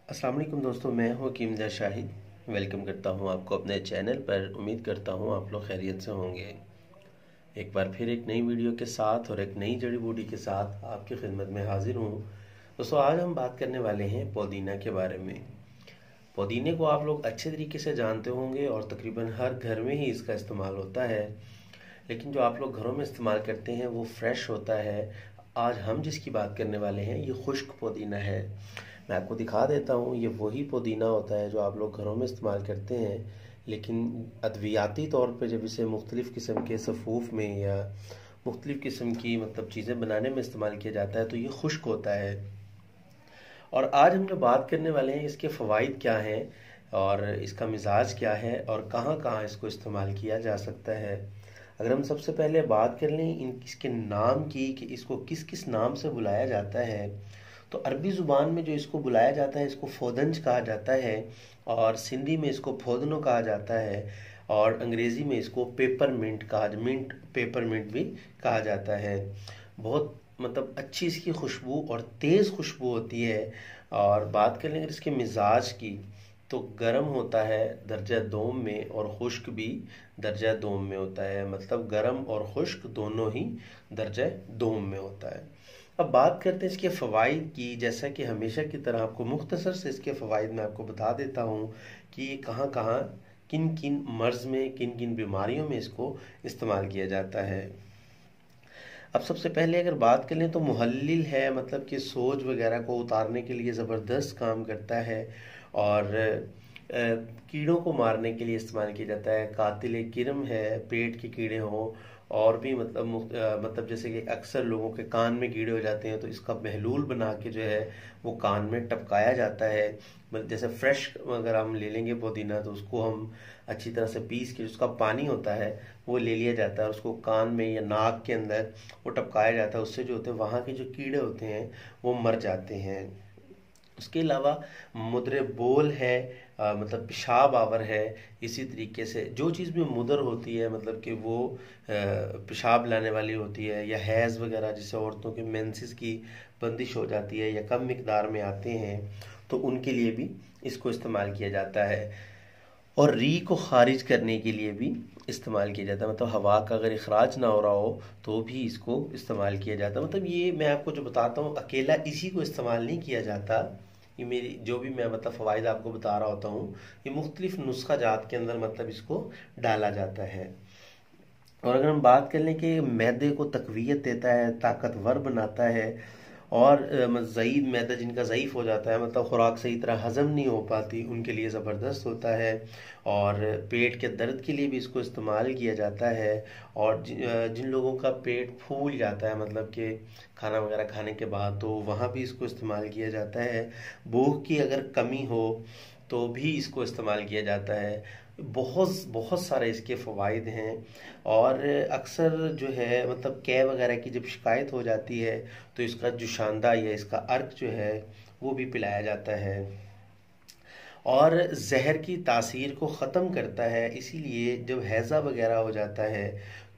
अस्सलाम वालेकुम दोस्तों, मैं हूं कीमजा शाहिद। वेलकम करता हूं आपको अपने चैनल पर। उम्मीद करता हूं आप लोग खैरियत से होंगे। एक बार फिर एक नई वीडियो के साथ और एक नई जड़ी बूटी के साथ आपकी खिदमत में हाजिर हूं। दोस्तों, आज हम बात करने वाले हैं पुदीना के बारे में। पुदीने को आप लोग अच्छे तरीके से जानते होंगे और तकरीबन हर घर में ही इसका इस्तेमाल होता है। लेकिन जो आप लोग घरों में इस्तेमाल करते हैं वो फ्रेश होता है। आज हम जिसकी बात करने वाले हैं ये खुश्क पुदीना है। मैं आपको दिखा देता हूँ, ये वही पुदीना होता है जो आप लोग घरों में इस्तेमाल करते हैं, लेकिन अद्वियाती तौर पे जब इसे मुख्तलिफ़ किस्म के सफ़ूफ में या मुख्तलिफ़ किस्म की चीज़ें बनाने में इस्तेमाल किया जाता है तो ये खुश्क होता है। और आज हम जो बात करने वाले हैं इसके फ़वाइद क्या हैं और इसका मिजाज क्या है और कहाँ कहाँ इसको इस्तेमाल किया जा सकता है। अगर हम सबसे पहले बात कर लें इसके नाम की कि इसको किस किस नाम से बुलाया जाता है, तो अरबी ज़ुबान में जो इसको बुलाया जाता है इसको फोदंज कहा जाता है, और सिंधी में इसको फोदनो कहा जाता है, और अंग्रेज़ी में इसको मिंट पेपरमिंट भी कहा जाता है। बहुत अच्छी इसकी खुशबू और तेज़ खुशबू होती है। और बात कर लेंगे इसके मिजाज की, तो गर्म होता है दर्जा दोम में और खुश्क भी दर्जा दोम में होता है। मतलब गर्म और खुश्क दोनों ही दर्जा दोम में होता है। अब बात करते हैं इसके फ़वाइद की। जैसा कि हमेशा की तरह आपको मुख्तसर से इसके फ़वाइद मैं आपको बता देता हूँ कि ये कहाँ कहाँ किन किन मर्ज़ में किन किन बीमारियों में इसको इस्तेमाल किया जाता है। अब सबसे पहले अगर बात कर लें तो मुहल्लिल है, मतलब कि सोज वगैरह को उतारने के लिए ज़बरदस्त काम करता है। और कीड़ों को मारने के लिए इस्तेमाल किया जाता है। कातिल किरम है, पेट के कीड़े हों और भी जैसे कि अक्सर लोगों के कान में कीड़े हो जाते हैं तो इसका महलूल बना के जो है वो कान में टपकाया जाता है। जैसे फ्रेश अगर हम ले लेंगे पुदीना तो उसको हम अच्छी तरह से पीस के उसका पानी होता है वो ले लिया जाता है और उसको कान में या नाक के अंदर वो टपकाया जाता है। उससे जो होते हैं वहाँ के जो कीड़े होते हैं वो मर जाते हैं। उसके अलावा मुद्रे बोल है, पेशाब आवर है। इसी तरीके से जो चीज़ भी मुदर होती है, मतलब कि वो पेशाब लाने वाली होती है, या हैज़ वगैरह जिससे औरतों के मेंसेस की बंदिश हो जाती है या कम मिकदार में आते हैं, तो उनके लिए भी इसको इस्तेमाल किया जाता है। और री को खारिज करने के लिए भी इस्तेमाल किया जाता है। मतलब हवा का अगर इखराज ना हो रहा हो तो भी इसको इस्तेमाल किया जाता है। ये मैं आपको जो बताता हूँ अकेला इसी को इस्तेमाल नहीं किया जाता। ये मेरी जो भी मैं फ़वाइद आपको बता रहा होता हूँ ये मुख्तलिफ नुस्खा जात के अंदर इसको डाला जाता है। और अगर हम बात कर लें कि मैदे को तकवीयत देता है, ताकतवर बनाता है। और ज़ईद मैदा जिनका ज़ईफ़ हो जाता है, खुराक सही तरह हज़म नहीं हो पाती, उनके लिए ज़बरदस्त होता है। और पेट के दर्द के लिए भी इसको इस्तेमाल किया जाता है। और जिन लोगों का पेट फूल जाता है, मतलब कि खाना वगैरह खाने के बाद, तो वहाँ भी इसको इस्तेमाल किया जाता है। भूख की अगर कमी हो तो भी इसको इस्तेमाल किया जाता है। बहुत बहुत सारे इसके फ़वाइद हैं। और अक्सर जो है कै वगैरह की जब शिकायत हो जाती है तो इसका जुशांदा या इसका अर्क जो है वो भी पिलाया जाता है। और जहर की तासीर को ख़त्म करता है, इसीलिए जब हैज़ा वगैरह हो जाता है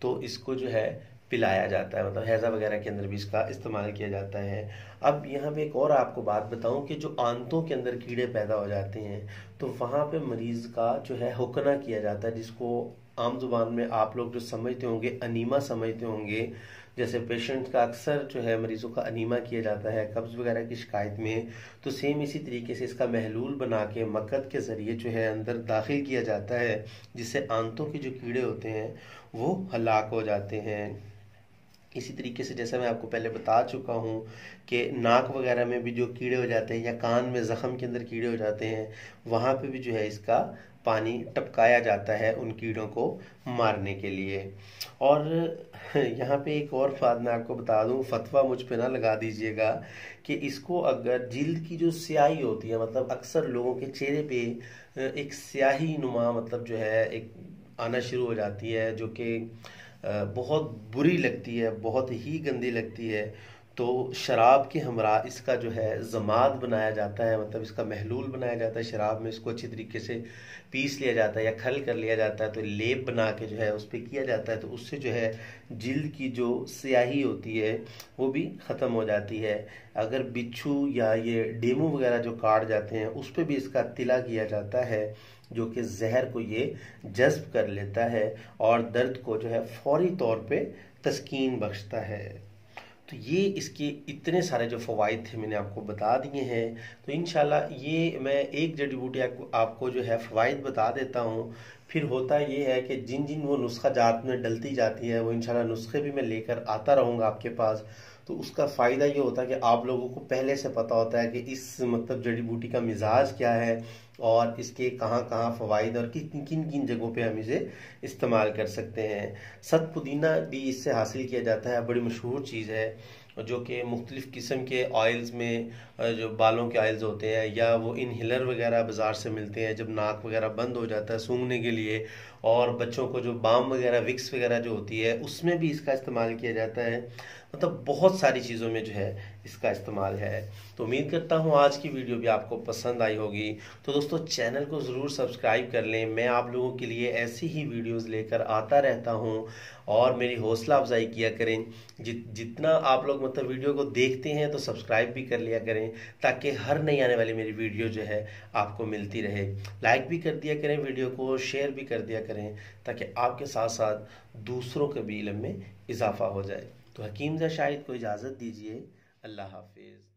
तो इसको जो है पिलाया जाता है। हैज़ा वगैरह के अंदर भी इसका इस्तेमाल किया जाता है। अब यहाँ पे एक और आपको बात बताऊं कि जो आंतों के अंदर कीड़े पैदा हो जाते हैं तो वहाँ पे मरीज़ का जो है हुक्ना किया जाता है, जिसको आम जुबान में आप लोग जो समझते होंगे अनीमा समझते होंगे। जैसे पेशेंट का अक्सर जो है मरीज़ों का अनीमा किया जाता है कब्ज़ वगैरह की शिकायत में, तो सेम इसी तरीके से इसका महलूल बना के मक्कत के ज़रिए जो है अंदर दाखिल किया जाता है, जिससे आंतों के जो कीड़े होते हैं वो हलाक हो जाते हैं। इसी तरीके से जैसा मैं आपको पहले बता चुका हूँ कि नाक वगैरह में भी जो कीड़े हो जाते हैं या कान में ज़ख़म के अंदर कीड़े हो जाते हैं, वहाँ पे भी जो है इसका पानी टपकाया जाता है उन कीड़ों को मारने के लिए। और यहाँ पे एक और बात मैं आपको बता दूँ, फतवा मुझ पे ना लगा दीजिएगा कि इसको अगर जिल्द की जो स्याही होती है, अक्सर लोगों के चेहरे पे एक स्याही नुमा जो है एक आना शुरू हो जाती है, जो कि बहुत बुरी लगती है, बहुत ही गंदी लगती है। तो शराब के हमरा इसका जो है जमात बनाया जाता है, मतलब इसका महलूल बनाया जाता है। शराब में इसको अच्छी तरीके से पीस लिया जाता है या खल कर लिया जाता है, तो लेप बना के जो है उस पर किया जाता है, तो उससे जो है जिल्द की जो स्याही होती है वो भी ख़त्म हो जाती है। अगर बिच्छू या ये डेमू वगैरह जो काट जाते हैं उस पर भी इसका तिला किया जाता है, जो कि जहर को ये जज्ब कर लेता है और दर्द को जो है फौरी तौर पे तस्कीन बख्शता है। तो ये इसके इतने सारे जो फ़वाइद थे मैंने आपको बता दिए हैं। तो इंशाल्लाह ये मैं एक जड़ी बूटी आपको जो है फ़वाइद बता देता हूँ। फिर होता ये है कि जिन जिन वो नुस्खा जात में डलती जाती है वो इंशाल्लाह नुस्खे भी मैं लेकर आता रहूँगा आपके पास। तो उसका फ़ायदा ये होता है कि आप लोगों को पहले से पता होता है कि इस मतलब जड़ी बूटी का मिजाज क्या है और इसके कहाँ कहाँ फ़वाइद और किन किन किन जगहों पे हम इसे इस्तेमाल कर सकते हैं। सत पुदीना भी इससे हासिल किया जाता है, बड़ी मशहूर चीज़ है, जो कि मुख्तलिफ़ किस्म के ऑयल्स में जो बालों के ऑयल्स होते हैं या वो इनहेलर वगैरह बाज़ार से मिलते हैं जब नाक वगैरह बंद हो जाता है सूंघने के लिए, और बच्चों को जो बाम वगैरह विक्स वगैरह जो होती है उसमें भी इसका इस्तेमाल किया जाता है। मतलब बहुत सारी चीज़ों में जो है इसका इस्तेमाल है। तो उम्मीद करता हूँ आज की वीडियो भी आपको पसंद आई होगी। तो दोस्तों चैनल को ज़रूर सब्सक्राइब कर लें, मैं आप लोगों के लिए ऐसी ही वीडियोस लेकर आता रहता हूँ और मेरी हौसला अफजाई किया करें। जितना आप लोग मतलब वीडियो को देखते हैं तो सब्सक्राइब भी कर लिया करें, ताकि हर नई आने वाली मेरी वीडियो जो है आपको मिलती रहे। लाइक भी कर दिया करें वीडियो को, शेयर भी कर दिया करें, ताकि आपके साथ साथ दूसरों के भी इल्म में इजाफा हो जाए। तो हकीम ज़ा शाहिद को इजाज़त दीजिए। अल्लाह हाफिज़।